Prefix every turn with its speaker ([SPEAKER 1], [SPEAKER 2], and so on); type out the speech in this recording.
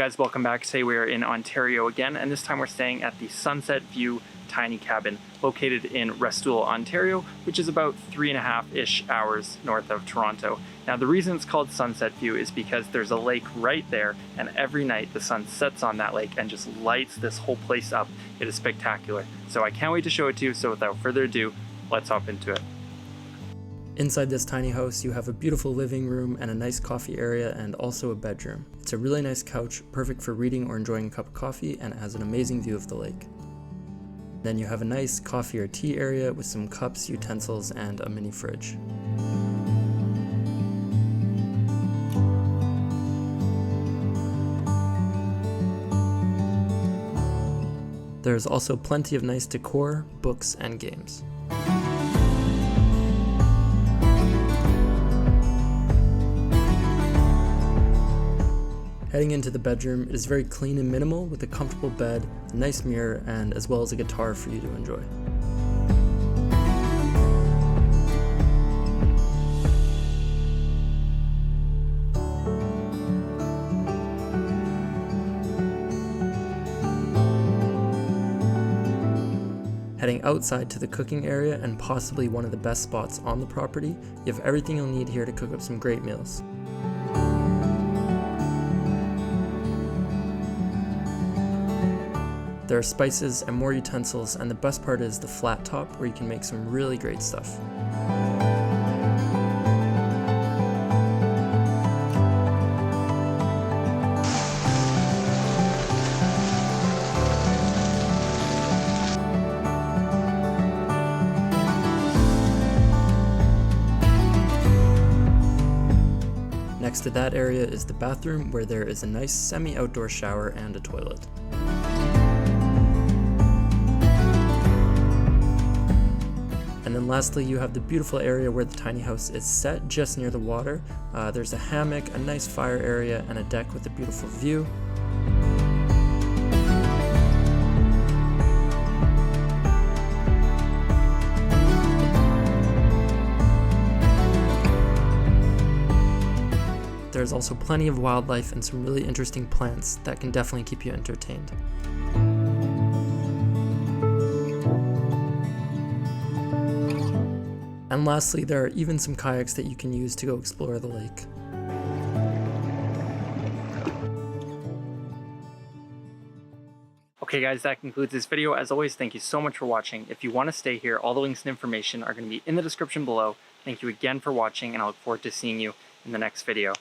[SPEAKER 1] guys, welcome back. Today we are in Ontario again, and this time we're staying at the Sunset View Tiny Cabin located in Restoule, Ontario, which is about 3.5-ish hours north of Toronto. Now the reason it's called Sunset View is because there's a lake right there, and every night the sun sets on that lake and just lights this whole place up. It is spectacular. So I can't wait to show it to you, so without further ado, let's hop into it. Inside this tiny house, you have a beautiful living room and a nice coffee area and also a bedroom. It's a really nice couch, perfect for reading or enjoying a cup of coffee, and it has an amazing view of the lake. Then you have a nice coffee or tea area with some cups, utensils, and a mini fridge. There's also plenty of nice decor, books, and games. Heading into the bedroom, it is very clean and minimal with a comfortable bed, a nice mirror, and as well as a guitar for you to enjoy. Heading outside to the cooking area and possibly one of the best spots on the property, you have everything you'll need here to cook up some great meals. There are spices and more utensils, and the best part is the flat top where you can make some really great stuff. Next to that area is the bathroom, where there is a nice semi-outdoor shower and a toilet. And then lastly, you have the beautiful area where the tiny house is set, just near the water. There's a hammock, a nice fire area, and a deck with a beautiful view. There's also plenty of wildlife and some really interesting plants that can definitely keep you entertained. And lastly, there are even some kayaks that you can use to go explore the lake. Okay guys, that concludes this video. As always, thank you so much for watching. If you want to stay here, all the links and information are going to be in the description below. Thank you again for watching, and I look forward to seeing you in the next video.